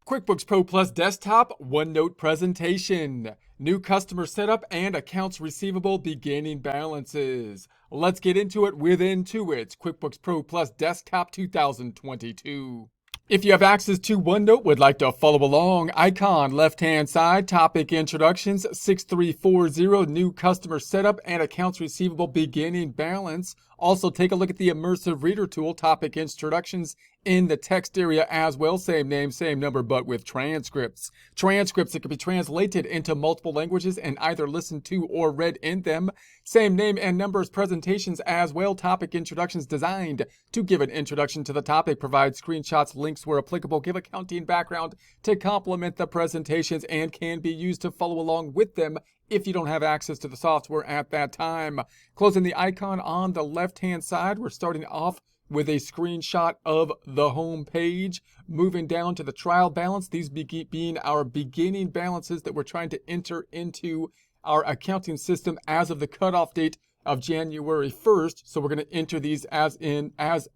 QuickBooks Pro Plus Desktop OneNote presentation. New customer setup and accounts receivable beginning balances. Let's get into it with Intuit's QuickBooks Pro Plus Desktop 2022. If you have access to OneNote, would like to follow along, icon left-hand side, topic introductions, 6340, new customer setup and accounts receivable beginning balance. Also take a look at the immersive reader tool, topic introductions in the text area as well. Same name, same number, but with transcripts. Transcripts that can be translated into multiple languages and either listened to or read in them. Same name and numbers presentations as well. Topic introductions designed to give an introduction to the topic, provide screenshots, links where applicable, give accounting background to complement the presentations, and can be used to follow along with them if you don't have access to the software at that time. Closing the icon on the left-hand side, we're starting off with a screenshot of the home page, moving down to the trial balance, these being our beginning balances that we're trying to enter into our accounting system as of the cutoff date of January 1st. So we're going to enter these as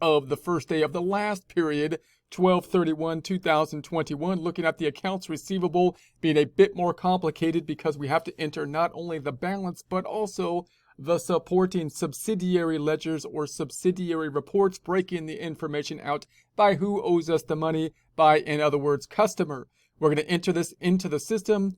of the first day of the last period, 12/31/2021. Looking at the accounts receivable being a bit more complicated because we have to enter not only the balance but also the supporting subsidiary ledgers or subsidiary reports, breaking the information out by who owes us the money, by, in other words, customer. We're going to enter this into the system,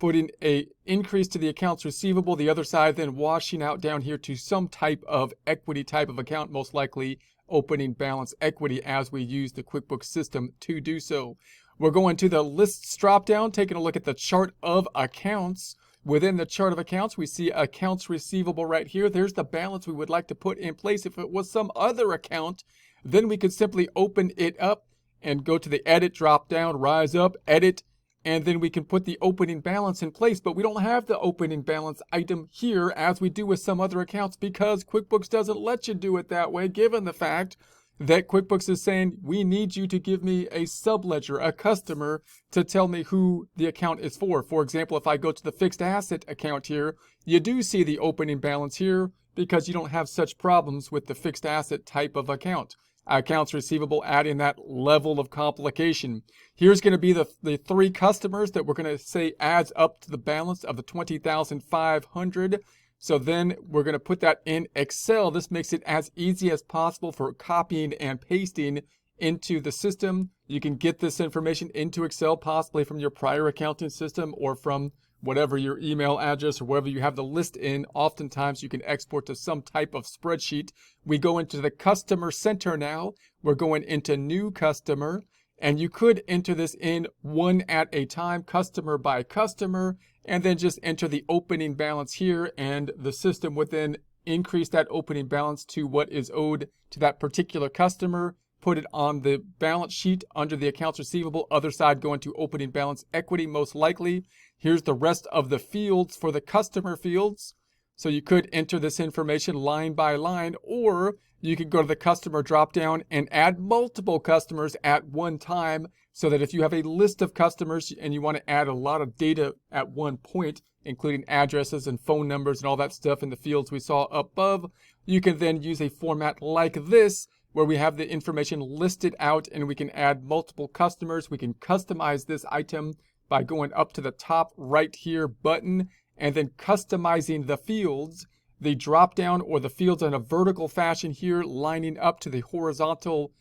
putting a increase to the accounts receivable, the other side then washing out down here to some type of equity type of account, most likely opening balance equity, as we use the QuickBooks system to do so. We're going to the lists drop down, taking a look at the chart of accounts. Within the chart of accounts, we see accounts receivable right here. There's the balance we would like to put in place. If it was some other account, then we could simply open it up and go to the edit drop down, rise up, edit, and then we can put the opening balance in place. But we don't have the opening balance item here as we do with some other accounts because QuickBooks doesn't let you do it that way, given the fact that QuickBooks is saying, we need you to give me a subledger, a customer, to tell me who the account is for. For example, if I go to the fixed asset account here, you do see the opening balance here because you don't have such problems with the fixed asset type of account. Accounts receivable adding that level of complication. Here's going to be the three customers that we're going to say adds up to the balance of the $20,500. So then we're going to put that in Excel. This makes it as easy as possible for copying and pasting into the system. You can get this information into Excel, possibly from your prior accounting system or from whatever your email address or wherever you have the list in. Oftentimes you can export to some type of spreadsheet. We go into the customer center now. We're going into new customer, and you could enter this in one at a time, customer by customer, and then just enter the opening balance here, and the system would then increase that opening balance to what is owed to that particular customer, put it on the balance sheet under the accounts receivable, other side going to opening balance equity most likely. Here's the rest of the fields for the customer fields. So you could enter this information line by line, or you could go to the customer drop down and add multiple customers at one time, so that if you have a list of customers and you want to add a lot of data at one point, including addresses and phone numbers and all that stuff in the fields we saw above, you can then use a format like this where we have the information listed out and we can add multiple customers. We can customize this item by going up to the top right here button and then customizing the fields, the drop down or the fields in a vertical fashion here, lining up to the horizontal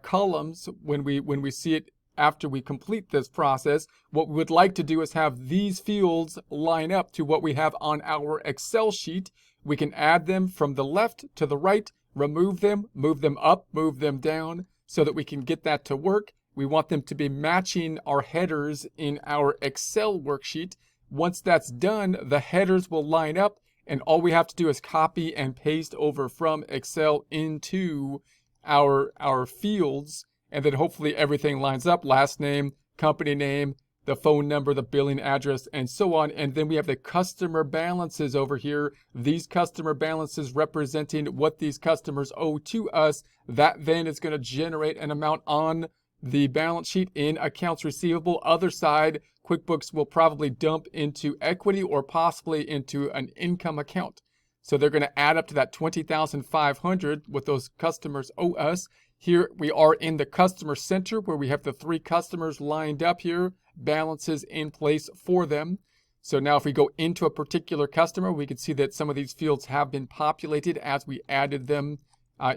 columns when we see it after we complete this process. What we would like to do is have these fields line up to what we have on our Excel sheet. We can add them from the left to the right, remove them, move them up, move them down so that we can get that to work. We want them to be matching our headers in our Excel worksheet. Once that's done, the headers will line up, and all we have to do is copy and paste over from Excel into our fields, and then hopefully everything lines up, last name, company name, the phone number, the billing address, and so on. And then we have the customer balances over here. These customer balances representing what these customers owe to us. That then is going to generate an amount on the balance sheet in accounts receivable. Other side, QuickBooks will probably dump into equity or possibly into an income account. So they're going to add up to that $20,500 what those customers owe us. Here we are in the customer center where we have the 3 customers lined up here, balances in place for them. So now if we go into a particular customer, we can see that some of these fields have been populated as we added them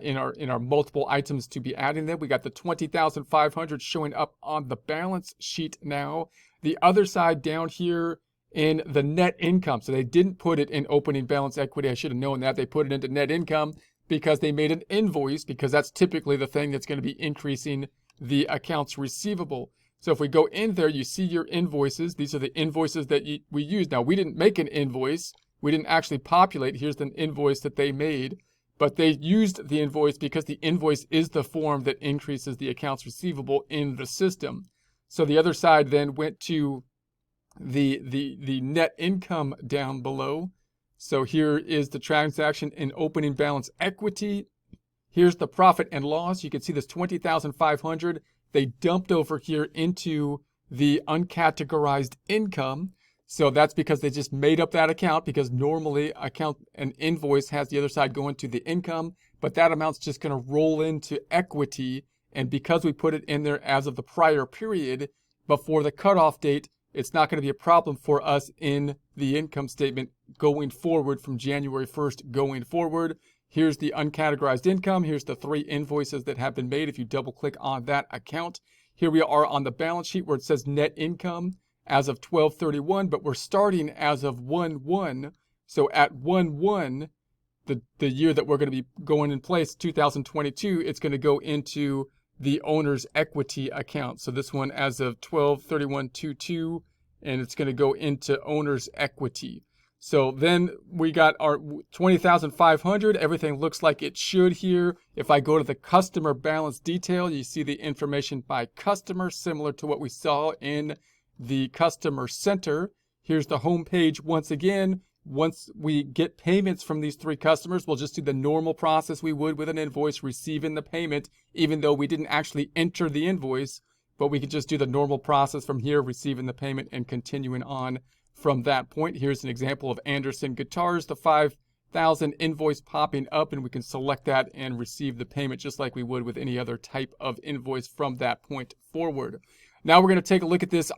in our multiple items to be adding them. We got the 20,500 showing up on the balance sheet now. The other side down here in the net income. So they didn't put it in opening balance equity. I should have known that. They put it into net income because they made an invoice, because that's typically the thing that's going to be increasing the accounts receivable. So if we go in there, you see your invoices. These are the invoices that we use. Now, we didn't make an invoice. We didn't actually populate. Here's the invoice that they made. But they used the invoice because the invoice is the form that increases the accounts receivable in the system. So the other side then went to the net income down below. So here is the transaction in opening balance equity. Here's the profit and loss. You can see this 20,500. They dumped over here into the uncategorized income. So that's because they just made up that account, because normally an invoice has the other side going to the income, but that amount's just going to roll into equity. And because we put it in there as of the prior period before the cutoff date, it's not going to be a problem for us in the income statement going forward from January 1st going forward. Here's the uncategorized income. Here's the 3 invoices that have been made. If you double click on that account, here we are on the balance sheet where it says net income as of 12/31, but we're starting as of 1/1. So at 1/1, the year that we're going to be going in place, 2022, it's going to go into the owner's equity account. So this one as of 12/31/22, and it's going to go into owner's equity. So then we got our 20,500. Everything looks like it should here. If I go to the customer balance detail, you see the information by customer, similar to what we saw in the customer center. Here's the home page once again. Once we get payments from these 3 customers, we'll just do the normal process we would with an invoice, receiving the payment, even though we didn't actually enter the invoice, but we can just do the normal process from here, receiving the payment and continuing on from that point. Here's an example of Anderson Guitars, the 5,000 invoice popping up, and we can select that and receive the payment just like we would with any other type of invoice from that point forward. Now we're going to take a look at this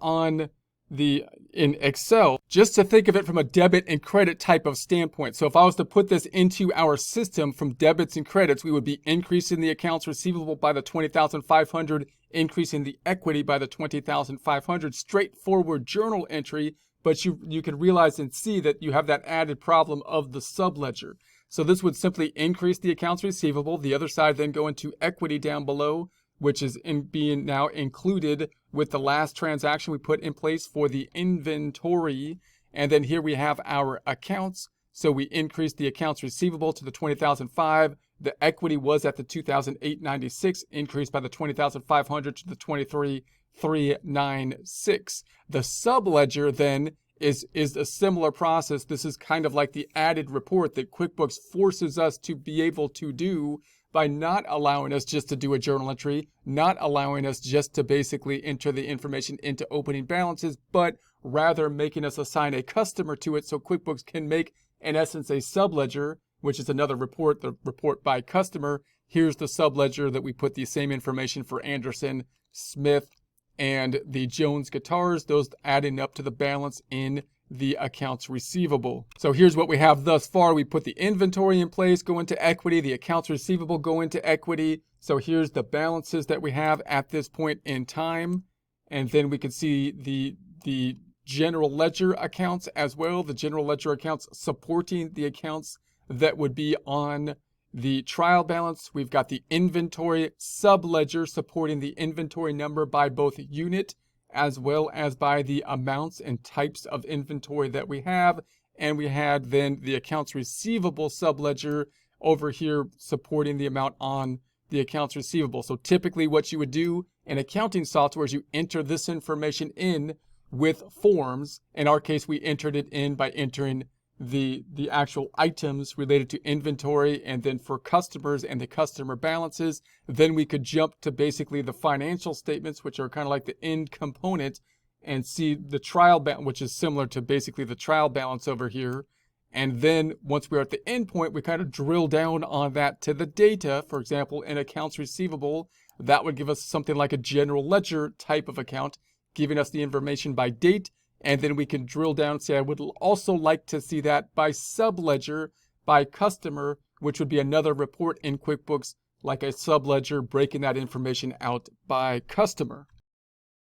in Excel, just to think of it from a debit and credit type of standpoint. So if I was to put this into our system from debits and credits, we would be increasing the accounts receivable by the 20,500, increasing the equity by the 20,500, straightforward journal entry, but you can realize and see that you have that added problem of the subledger. So this would simply increase the accounts receivable, the other side then go into equity down below, which is being now included with the last transaction we put in place for the inventory. And then here we have our accounts. So we increased the accounts receivable to the 20,005. The equity was at the 2,896, increased by the 20,500 to the 23,396. The subledger then is a similar process. This is kind of like the added report that QuickBooks forces us to be able to do by not allowing us just to do a journal entry, not allowing us just to basically enter the information into opening balances, but rather making us assign a customer to it so QuickBooks can make, in essence, a subledger, which is another report, the report by customer. Here's the subledger that we put the same information for Anderson, Smith, and the Jones guitars, those adding up to the balance in the accounts receivable. So here's what we have thus far. We put the inventory in place, go into equity, the accounts receivable go into equity. So here's the balances that we have at this point in time. And then we can see the general ledger accounts as well. The general ledger accounts supporting the accounts that would be on the trial balance. We've got the inventory subledger supporting the inventory number by both unit as well as by the amounts and types of inventory that we have. And we had then the accounts receivable subledger over here supporting the amount on the accounts receivable. So typically what you would do in accounting software is you enter this information in with forms. In our case, we entered it in by entering the actual items related to inventory, and then for customers and the customer balances, then we could jump to basically the financial statements, which are kind of like the end component, and see the trial balance, which is similar to basically the trial balance over here. And then once we're at the endpoint, we kind of drill down on that to the data. For example, in accounts receivable, that would give us something like a general ledger type of account, giving us the information by date. And then we can drill down and say, I would also like to see that by subledger, by customer, which would be another report in QuickBooks, like a subledger breaking that information out by customer.